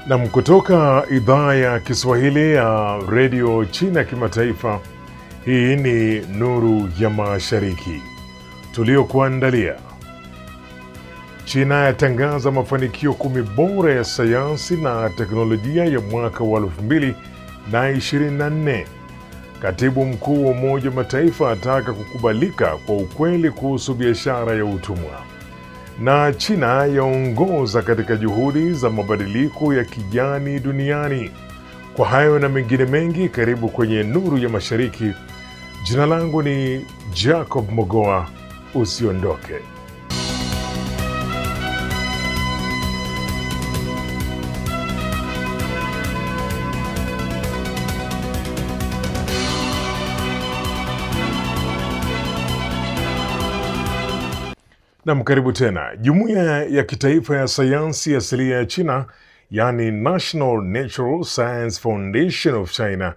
Nam, kutoka idhaa ya Kiswahili ya redio China Kimataifa. Hii ni Nuru ya Mashariki tuliokuandalia. China yatangaza mafanikio 10 bora ya sayansi na teknolojia ya mwaka wa 2024. Katibu mkuu wa Umoja wa Mataifa ataka kukubalika kwa ukweli kuhusu biashara ya utumwa. Na China yaongoza katika juhudi za mabadiliko ya kijani duniani. Kwa hayo na mengine mengi, karibu kwenye Nuru ya Mashariki. Jina langu ni Jacob Mogoa. Usiondoke. Nam, karibu tena. Jumuiya ya kitaifa ya sayansi asilia ya China, yani National Natural Science Foundation of China,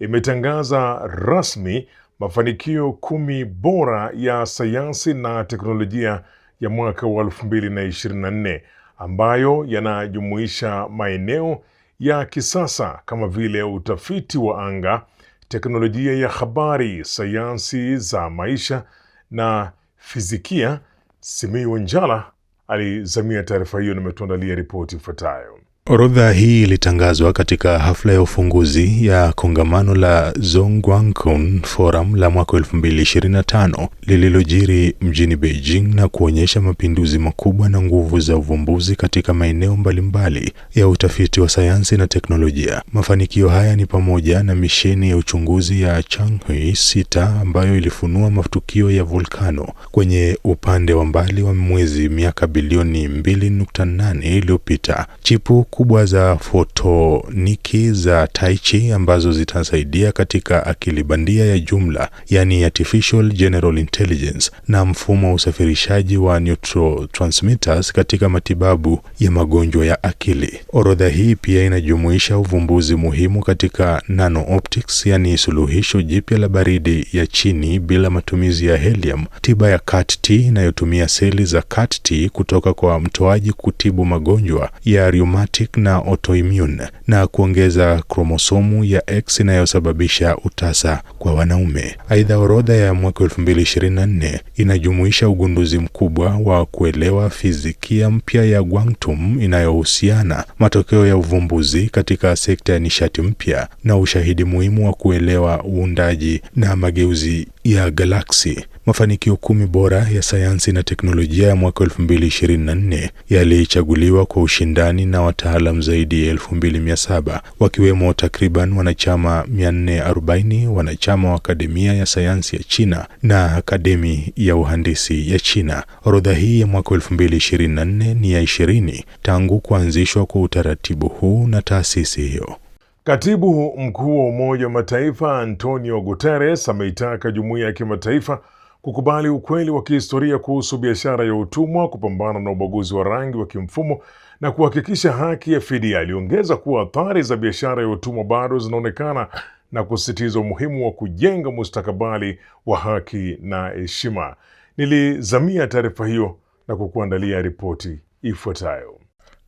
imetangaza rasmi mafanikio 10 bora ya sayansi na teknolojia ya mwaka wa 2024 ambayo yanajumuisha maeneo ya kisasa kama vile utafiti wa anga, teknolojia ya habari, sayansi za maisha na fizikia. Simiyu Njala alizamia taarifa hiyo na ametuandalia ripoti ifuatayo. Orodha hii ilitangazwa katika hafla ya ufunguzi ya kongamano la Zhongguancun Forum la mwaka 2025 lililojiri mjini Beijing na kuonyesha mapinduzi makubwa na nguvu za uvumbuzi katika maeneo mbalimbali ya utafiti wa sayansi na teknolojia. Mafanikio haya ni pamoja na misheni ya uchunguzi ya Chang'e 6 ambayo ilifunua matukio ya volkano kwenye upande wa mbali wa mwezi miaka bilioni 2.8 iliyopita. Chipu kubwa za fotoniki za Taichi ambazo zitasaidia katika akili bandia ya jumla, yani artificial general intelligence, na mfumo wa usafirishaji wa neurotransmitters katika matibabu ya magonjwa ya akili. Orodha hii pia inajumuisha uvumbuzi muhimu katika nano optics, yani suluhisho jipya la baridi ya chini bila matumizi ya helium, tiba ya CAR-T inayotumia seli za CAR-T kutoka kwa mtoaji kutibu magonjwa ya rheumatic na autoimmune, na kuongeza kromosomu ya X inayosababisha utasa kwa wanaume. Aidha, orodha ya mwaka 2024 inajumuisha ugunduzi mkubwa wa kuelewa fizikia mpya ya quantum inayohusiana matokeo ya uvumbuzi katika sekta ya nishati mpya na ushahidi muhimu wa kuelewa uundaji na mageuzi ya galaksi. Mafanikio 10 bora ya sayansi na teknolojia ya mwaka 2024 yalichaguliwa kwa ushindani na wataalam zaidi ya 2700, wakiwemo takriban wanachama 440 wanachama wa Akademia ya Sayansi ya China na Akademi ya Uhandisi ya China. Orodha hii ya mwaka 2024 ni ya 20 tangu kuanzishwa kwa utaratibu huu na taasisi hiyo. Katibu mkuu wa Umoja wa Mataifa Antonio Guterres ameitaka jumuiya ya kimataifa kukubali ukweli wa kihistoria kuhusu biashara ya utumwa, kupambana na ubaguzi wa rangi wa kimfumo na kuhakikisha haki ya fidia. Aliongeza kuwa athari za biashara ya utumwa bado zinaonekana na kusisitiza umuhimu wa kujenga mustakabali wa haki na heshima. Nilizamia taarifa hiyo na kukuandalia ripoti ifuatayo.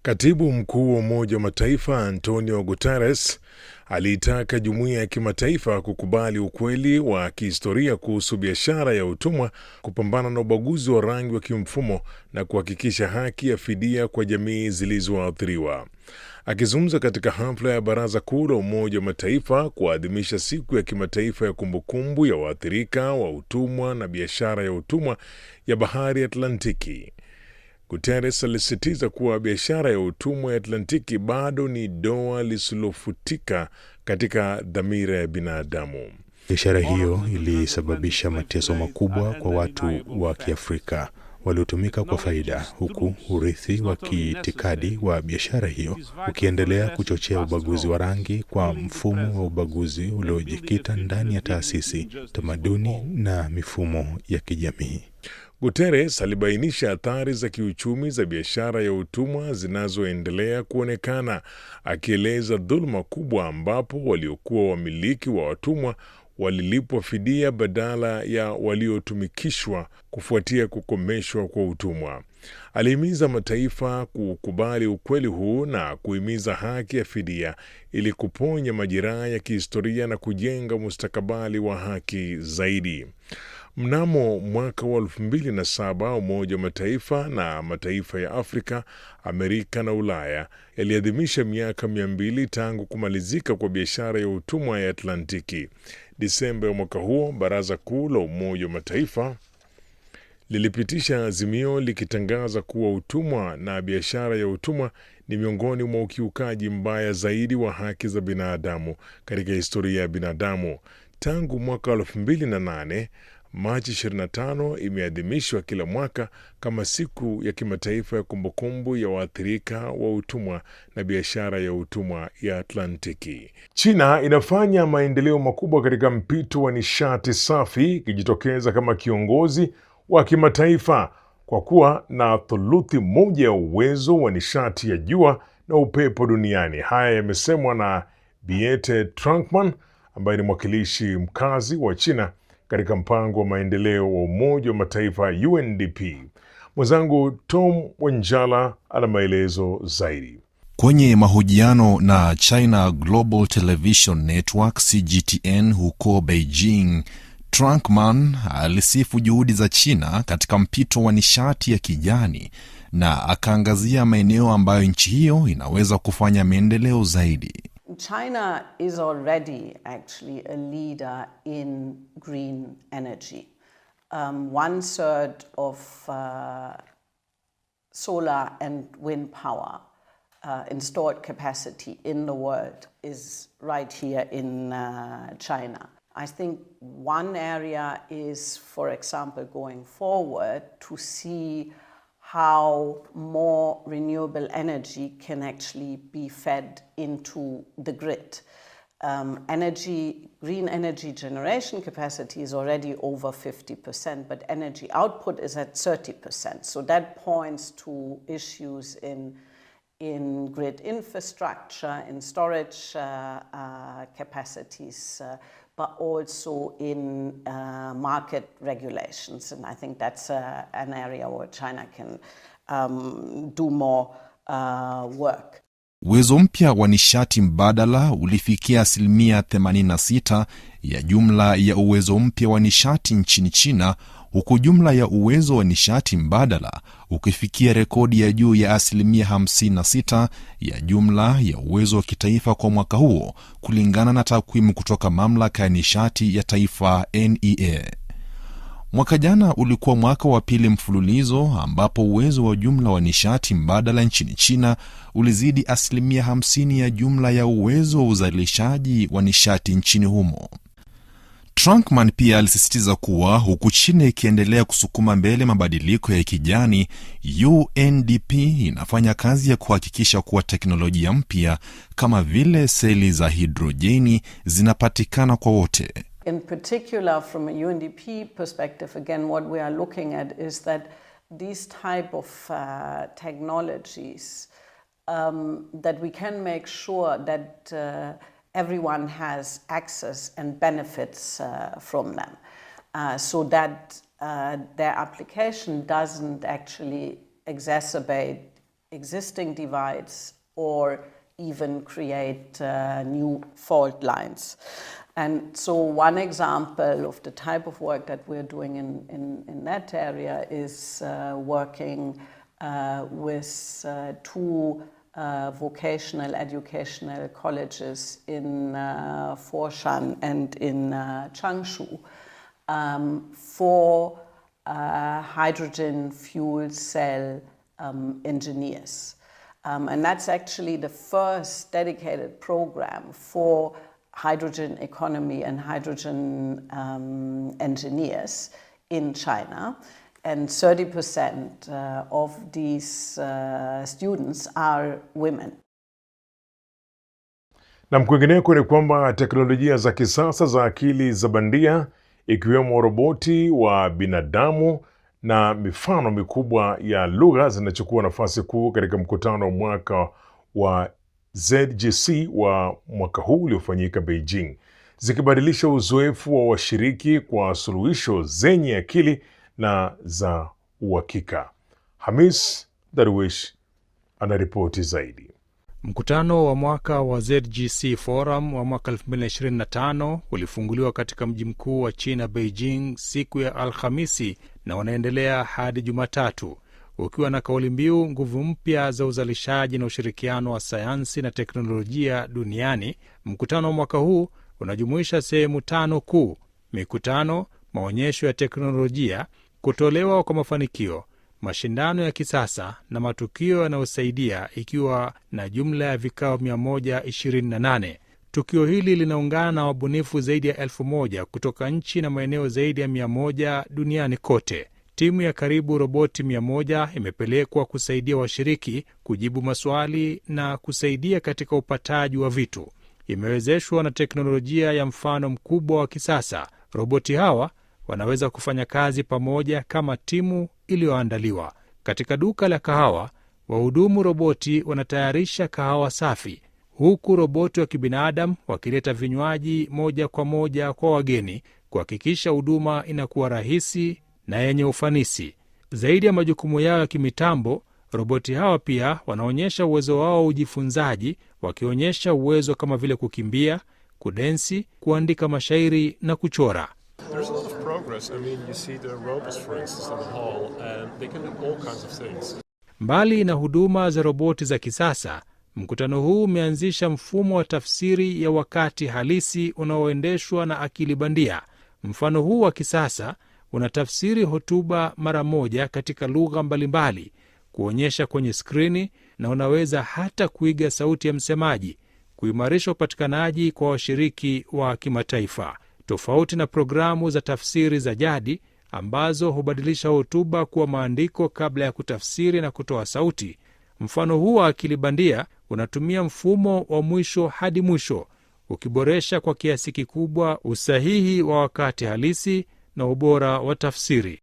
Katibu mkuu wa Umoja wa Mataifa Antonio Guterres aliitaka jumuiya ya kimataifa kukubali ukweli wa kihistoria kuhusu biashara ya utumwa, kupambana na ubaguzi wa rangi wa kimfumo na kuhakikisha haki ya fidia kwa jamii zilizoathiriwa. Akizungumza katika hafla ya Baraza Kuu la Umoja wa Mataifa kuadhimisha siku ya kimataifa ya kumbukumbu ya waathirika wa utumwa na biashara ya utumwa ya Bahari Atlantiki, Guterres alisisitiza kuwa biashara ya utumwa ya Atlantiki bado ni doa lisilofutika katika dhamira ya binadamu. Biashara hiyo ilisababisha mateso makubwa kwa watu wa Kiafrika waliotumika kwa faida, huku urithi wa kiitikadi wa biashara hiyo ukiendelea kuchochea ubaguzi wa rangi kwa mfumo wa ubaguzi uliojikita ndani ya taasisi, tamaduni na mifumo ya kijamii. Guterres alibainisha athari za kiuchumi za biashara ya utumwa zinazoendelea kuonekana, akieleza dhuluma kubwa ambapo waliokuwa wamiliki wa watumwa walilipwa fidia badala ya waliotumikishwa kufuatia kukomeshwa kwa utumwa. Alihimiza mataifa kukubali ukweli huu na kuhimiza haki ya fidia ili kuponya majeraha ya kihistoria na kujenga mustakabali wa haki zaidi. Mnamo mwaka wa 2007 Umoja wa Mataifa na mataifa ya Afrika, Amerika na Ulaya yaliadhimisha miaka 200 tangu kumalizika kwa biashara ya utumwa ya Atlantiki. Disemba ya mwaka huo, Baraza Kuu la Umoja wa Mataifa lilipitisha azimio likitangaza kuwa utumwa na biashara ya utumwa ni miongoni mwa ukiukaji mbaya zaidi wa haki za binadamu katika historia ya binadamu. Tangu mwaka 2008, Machi 25 imeadhimishwa kila mwaka kama siku ya kimataifa ya kumbukumbu ya waathirika wa utumwa na biashara ya utumwa ya Atlantiki. China inafanya maendeleo makubwa katika mpito wa nishati safi, ikijitokeza kama kiongozi wa kimataifa kwa kuwa na thuluthi moja ya uwezo wa nishati ya jua na upepo duniani. Haya yamesemwa na Biete Trunkman ambaye ni mwakilishi mkazi wa China katika mpango wa maendeleo wa Umoja wa Mataifa UNDP. Mwenzangu Tom Wanjala ana maelezo zaidi. Kwenye mahojiano na China Global Television Network CGTN huko Beijing, Trunkman alisifu juhudi za China katika mpito wa nishati ya kijani na akaangazia maeneo ambayo nchi hiyo inaweza kufanya maendeleo zaidi. China is already actually a leader in green energy. 1/3 of solar and wind power installed capacity in the world is right here in China. I think one area is, for example, going forward to see how more renewable energy can actually be fed into the grid. Green energy generation capacity is already over 50%, but energy output is at 30%. So that points to issues in grid infrastructure, in storage capacities, but also in market regulations. And I think that's an area where China can do more work. Uwezo mpya wa nishati mbadala ulifikia 86% ya jumla ya uwezo mpya wa nishati nchini China, huku jumla ya uwezo wa nishati mbadala ukifikia rekodi ya juu ya 56% ya jumla ya uwezo wa kitaifa kwa mwaka huo, kulingana na takwimu kutoka mamlaka ya nishati ya taifa NEA. Mwaka jana ulikuwa mwaka wa pili mfululizo ambapo uwezo wa jumla wa nishati mbadala nchini China ulizidi 50% ya jumla ya uwezo wa uzalishaji wa nishati nchini humo. Trunkman pia alisisitiza kuwa huku China ikiendelea kusukuma mbele mabadiliko ya kijani, UNDP inafanya kazi ya kuhakikisha kuwa teknolojia mpya kama vile seli za hidrojeni zinapatikana kwa wote. In particular, from a UNDP perspective, again, what we are looking at is that these type of technologies, that we can make sure that everyone has access and benefits from them, so that their application doesn't actually exacerbate existing divides or even create new fault lines. And so one example of the type of work that we're doing in that area is working with two vocational educational colleges in Foshan and in Changshu for hydrogen fuel cell engineers. And that's actually the first dedicated program for hydrogen economy and hydrogen engineers in China. And 30% of these students are women. Na kwingineko ni kwamba teknolojia za kisasa za akili za bandia, ikiwemo roboti wa binadamu na mifano mikubwa ya lugha, zinachukua nafasi kuu katika mkutano wa mwaka wa ZGC wa mwaka huu uliofanyika Beijing. zikibadilisha uzoefu wa washiriki kwa suluhisho zenye akili na za uhakika. Hamis Darwish anaripoti zaidi. Mkutano wa mwaka wa ZGC Forum wa mwaka 2025 ulifunguliwa katika mji mkuu wa China, Beijing, siku ya Alhamisi na unaendelea hadi Jumatatu, ukiwa na kauli mbiu nguvu mpya za uzalishaji na ushirikiano wa sayansi na teknolojia duniani. Mkutano wa mwaka huu unajumuisha sehemu 5 kuu: mikutano, maonyesho ya teknolojia, kutolewa kwa mafanikio, mashindano ya kisasa na matukio yanayosaidia, ikiwa na jumla ya vikao 128. Tukio hili linaungana na wabunifu zaidi ya 1000 kutoka nchi na maeneo zaidi ya 100 duniani kote. Timu ya karibu roboti 100 imepelekwa kusaidia washiriki kujibu maswali na kusaidia katika upataji wa vitu. Imewezeshwa na teknolojia ya mfano mkubwa wa kisasa. Roboti hawa wanaweza kufanya kazi pamoja kama timu iliyoandaliwa. Katika duka la kahawa, wahudumu roboti wanatayarisha kahawa safi, huku roboti wa kibinadamu wakileta vinywaji moja kwa moja kwa wageni, kuhakikisha huduma inakuwa rahisi na yenye ufanisi. Zaidi ya majukumu yao ya kimitambo, roboti hawa pia wanaonyesha uwezo wao wa ujifunzaji, wakionyesha uwezo kama vile kukimbia, kudensi, kuandika mashairi na kuchora. There's a lot of progress. I mean, you see the robots, for instance, in the hall, and they can do all kinds of things. Mbali na huduma za roboti za kisasa, mkutano huu umeanzisha mfumo wa tafsiri ya wakati halisi unaoendeshwa na akili bandia. Mfano huu wa kisasa unatafsiri hotuba mara moja katika lugha mbalimbali, kuonyesha kwenye skrini, na unaweza hata kuiga sauti ya msemaji, kuimarisha upatikanaji kwa washiriki wa kimataifa. Tofauti na programu za tafsiri za jadi ambazo hubadilisha hotuba kuwa maandiko kabla ya kutafsiri na kutoa sauti, mfano huu wa akili bandia unatumia mfumo wa mwisho hadi mwisho, ukiboresha kwa kiasi kikubwa usahihi wa wakati halisi na ubora wa tafsiri.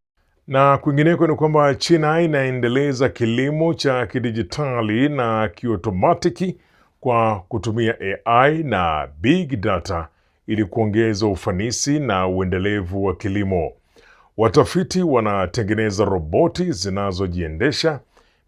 Na kwingineko ni kwamba China inaendeleza kilimo cha kidijitali na kiotomatiki kwa kutumia AI na big data ili kuongeza ufanisi na uendelevu wa kilimo. Watafiti wanatengeneza roboti zinazojiendesha,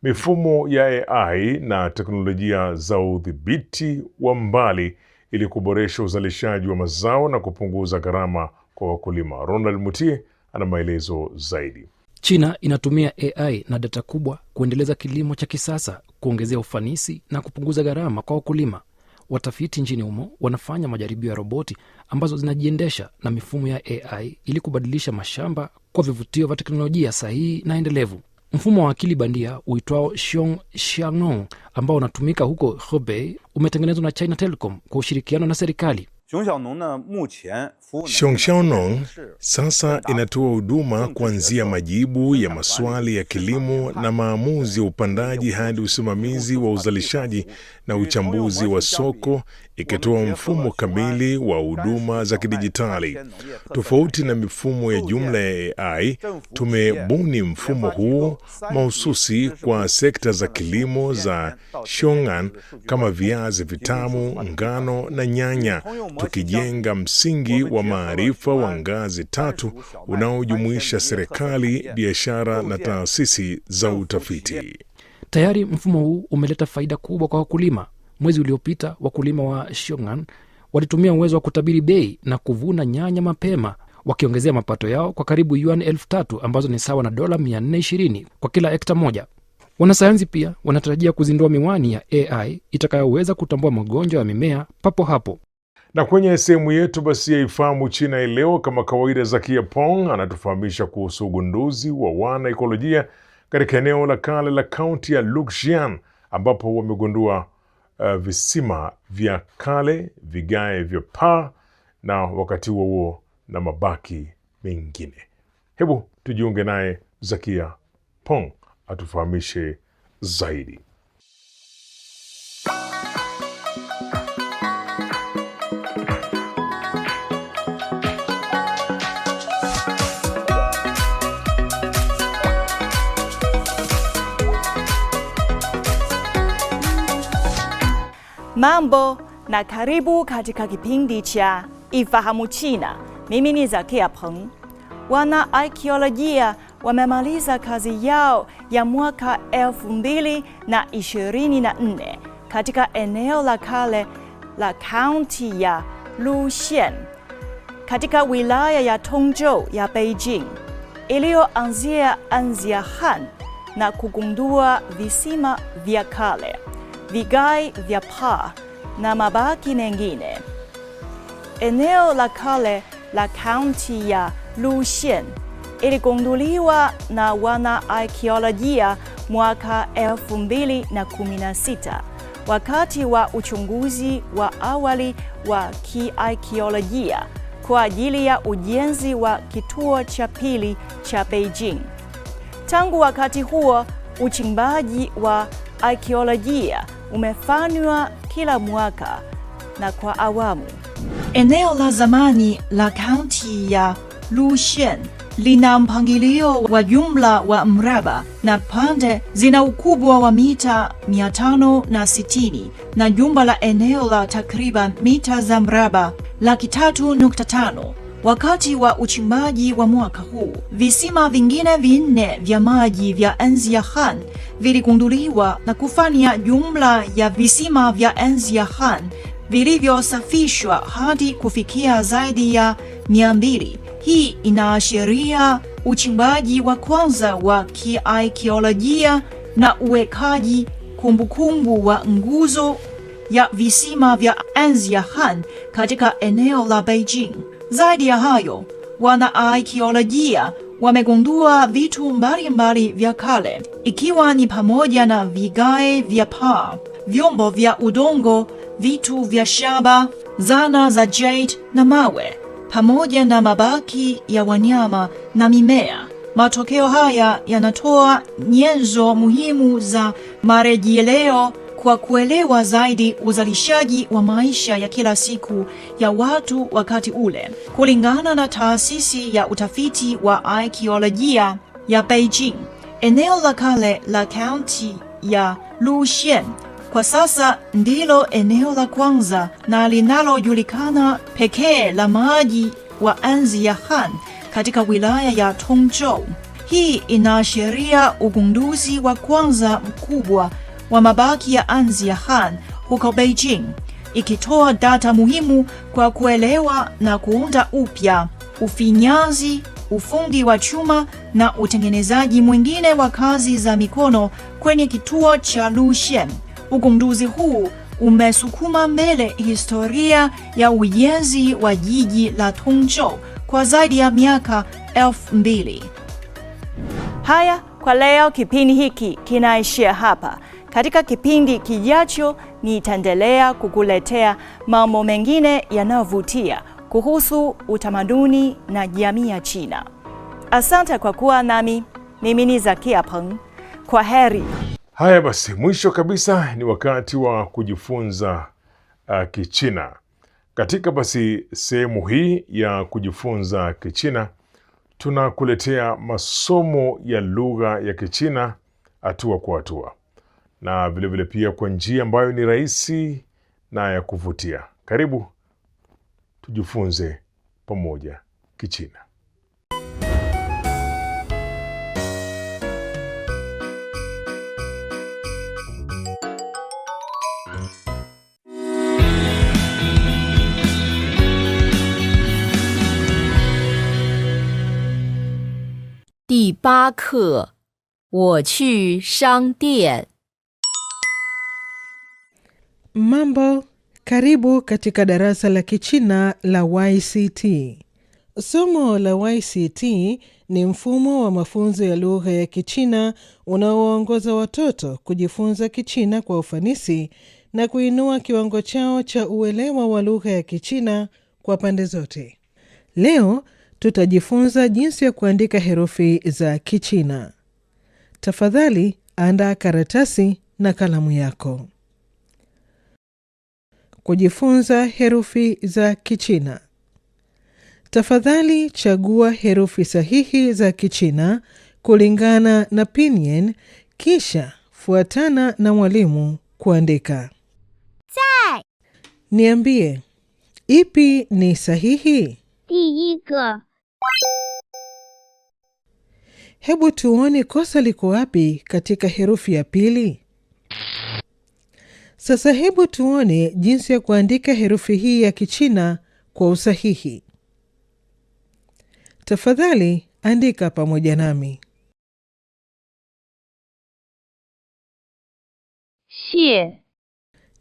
mifumo ya AI na teknolojia za udhibiti wa mbali ili kuboresha uzalishaji wa mazao na kupunguza gharama kwa wakulima. Ronald Mutie ana maelezo zaidi. China inatumia AI na data kubwa kuendeleza kilimo cha kisasa, kuongezea ufanisi na kupunguza gharama kwa wakulima. Watafiti nchini humo wanafanya majaribio ya roboti ambazo zinajiendesha na mifumo ya AI ili kubadilisha mashamba kwa vivutio vya teknolojia sahihi na endelevu. Mfumo wa akili bandia uitwao Xiangnon ambao unatumika huko Hebei umetengenezwa na China Telecom kwa ushirikiano na serikali. Xiangnon sasa inatoa huduma kuanzia majibu ya maswali ya kilimo na maamuzi ya upandaji hadi usimamizi wa uzalishaji na uchambuzi wa soko, ikitoa mfumo kamili wa huduma za kidijitali. Tofauti na mifumo ya jumla ya AI, tumebuni mfumo huu mahususi kwa sekta za kilimo za Xiangnan kama viazi vitamu, ngano na nyanya, tukijenga msingi wa maarifa wa ngazi 3 unaojumuisha serikali, biashara na taasisi za utafiti. Tayari mfumo huu umeleta faida kubwa kwa wakulima. Mwezi uliopita, wakulima wa Xiangnan walitumia uwezo wa kutabiri bei na kuvuna nyanya mapema, wakiongezea mapato yao kwa karibu yuan 3,000 ambazo ni sawa na dola 420 kwa kila hekta moja. Wanasayansi pia wanatarajia kuzindua miwani ya AI itakayoweza kutambua magonjwa ya mimea papo hapo. Na kwenye sehemu yetu basi ya Ifahamu China leo, kama kawaida, Zakia Pong anatufahamisha kuhusu ugunduzi wa wana ekolojia katika eneo la kale la kaunti ya Luxian, ambapo wamegundua visima vya kale, vigae vya paa na wakati huo na mabaki mengine. Hebu tujiunge naye Zakia Pong atufahamishe zaidi. Mambo na karibu katika kipindi cha ifahamu China. Mimi ni Zakia Peng. Wana arkeolojia wamemaliza kazi yao ya mwaka 2024 katika eneo la kale la kaunti ya Luxian katika wilaya ya Tongzhou ya Beijing, iliyoanzia enzi ya Han na kugundua visima vya kale, vigai vya paa na mabaki mengine. Eneo la kale la kaunti ya Luxian iligunduliwa na wana arkeolojia mwaka 2016 wakati wa uchunguzi wa awali wa kiarkeolojia kwa ajili ya ujenzi wa kituo cha pili cha Beijing. Tangu wakati huo, uchimbaji wa arkeolojia umefanywa kila mwaka na kwa awamu. Eneo la zamani la kaunti ya Luxian lina mpangilio wa jumla wa mraba na pande zina ukubwa wa mita 560 na jumla la eneo la takriban mita za mraba 3.5. Wakati wa uchimbaji wa mwaka huu, visima vingine 4 vya maji vya enzi ya Han viligunduliwa na kufanya jumla ya visima vya enzi ya Han vilivyosafishwa hadi kufikia zaidi ya 200. Hii inaashiria uchimbaji wa kwanza wa kiarkeolojia na uwekaji kumbukumbu wa nguzo ya visima vya enzi ya Han katika eneo la Beijing. Zaidi ya hayo, wana arkeolojia wamegundua vitu mbalimbali vya kale, ikiwa ni pamoja na vigae vya paa, vyombo vya udongo, vitu vya shaba, zana za jade na mawe, pamoja na mabaki ya wanyama na mimea. Matokeo haya yanatoa nyenzo muhimu za marejeleo kwa kuelewa zaidi uzalishaji wa maisha ya kila siku ya watu wakati ule. Kulingana na taasisi ya utafiti wa arkeolojia ya Beijing, eneo la kale la kaunti ya Luxian kwa sasa ndilo eneo la kwanza na linalojulikana pekee la maji wa enzi ya Han katika wilaya ya Tongzhou. Hii inaashiria ugunduzi wa kwanza mkubwa wa mabaki ya enzi ya Han huko Beijing, ikitoa data muhimu kwa kuelewa na kuunda upya ufinyanzi, ufundi wa chuma na utengenezaji mwingine wa kazi za mikono kwenye kituo cha Luxian. Ugunduzi huu umesukuma mbele historia ya ujenzi wa jiji la Tongzhou kwa zaidi ya miaka 2000. Haya, kwa leo kipindi hiki kinaishia hapa. Katika kipindi kijacho nitaendelea kukuletea mambo mengine yanayovutia kuhusu utamaduni na jamii ya China. Asante kwa kuwa nami. Mimi ni Zakia Peng. Kwa heri. Haya basi, mwisho kabisa ni wakati wa kujifunza Kichina. Katika basi sehemu hii ya kujifunza Kichina, tunakuletea masomo ya lugha ya Kichina hatua kwa hatua, na vilevile pia kwa njia ambayo ni rahisi na ya kuvutia. Karibu tujifunze pamoja Kichina. 第8课，我去商店。 Mambo, karibu katika darasa la Kichina la YCT. Somo la YCT ni mfumo wa mafunzo ya lugha ya Kichina unaowaongoza watoto kujifunza Kichina kwa ufanisi na kuinua kiwango chao cha uelewa wa lugha ya Kichina kwa pande zote. Leo tutajifunza jinsi ya kuandika herufi za Kichina. Tafadhali andaa karatasi na kalamu yako. Kujifunza herufi za Kichina. Tafadhali chagua herufi sahihi za Kichina kulingana na pinyin, kisha fuatana na mwalimu kuandika. Zai. Niambie, Ipi ni sahihi? 第一个 Hebu tuone kosa liko wapi katika herufi ya pili. Sasa hebu tuone jinsi ya kuandika herufi hii ya Kichina kwa usahihi. Tafadhali andika pamoja nami. 谢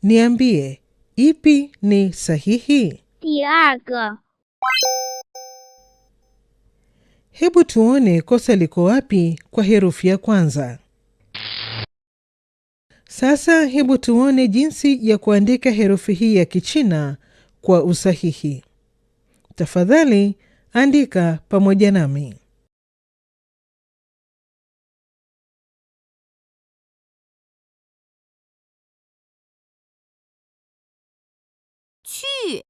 Niambie, ipi ni sahihi? 第二个 Hebu tuone kosa liko wapi kwa herufi ya kwanza. Sasa hebu tuone jinsi ya kuandika herufi hii ya Kichina kwa usahihi. Tafadhali andika pamoja nami. 去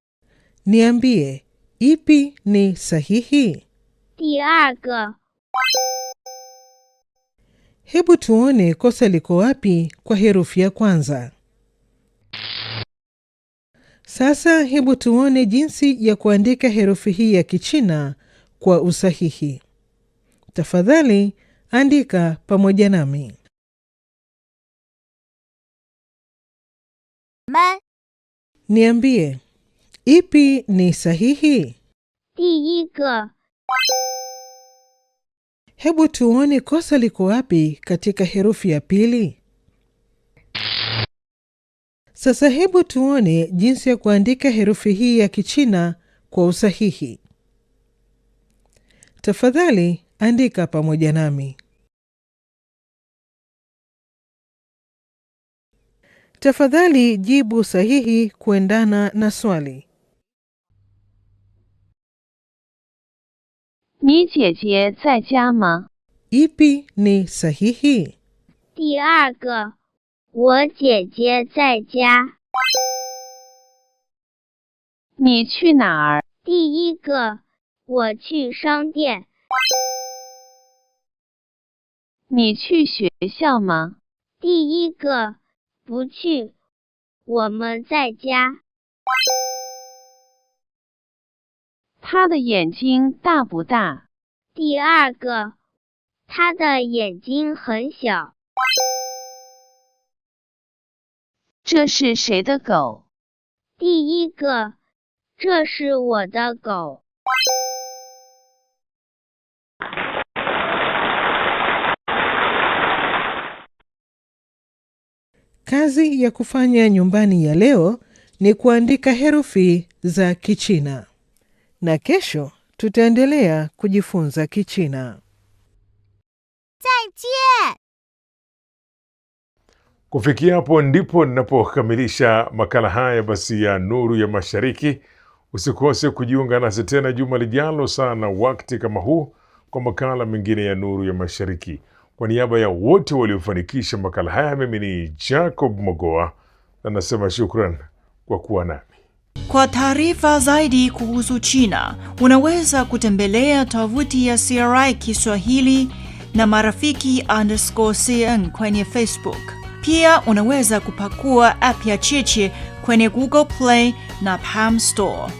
Niambie, ipi ni sahihi? 第二个 Hebu tuone kosa liko wapi kwa herufi ya kwanza. Sasa hebu tuone jinsi ya kuandika herufi hii ya Kichina kwa usahihi. Tafadhali andika pamoja nami. 们 Niambie, ipi ni sahihi? 第一个 Hebu tuone kosa liko wapi katika herufi ya pili. Sasa hebu tuone jinsi ya kuandika herufi hii ya Kichina kwa usahihi. Tafadhali andika pamoja nami. Tafadhali jibu sahihi kuendana na swali. 你姐姐在家吗？ Ipi ni sahihi? 第二个，我姐姐在家。你去哪儿？第一个，我去商店。你去学校吗？第一个，不去，我们在家。他的眼睛大不大？第二个，他的眼睛很小。这是谁的狗？第一个，这是我的狗。Kazi ya kufanya nyumbani ya leo ni kuandika herufi za Kichina. Na kesho tutaendelea kujifunza Kichina. 再见。 Kufikia hapo ndipo ninapokamilisha makala haya basi ya Nuru ya Mashariki. Usikose kujiunga nasi tena juma lijalo sana wakati kama huu kwa makala mengine ya Nuru ya Mashariki. Kwa niaba ya wote waliofanikisha makala haya, mimi ni Jacob Mogoa na nasema shukran kwa kuwa nami. Kwa taarifa zaidi kuhusu China, unaweza kutembelea tovuti ya CRI Kiswahili na marafiki_CN kwenye Facebook. Pia unaweza kupakua app ya Chichi kwenye Google Play na Palm Store.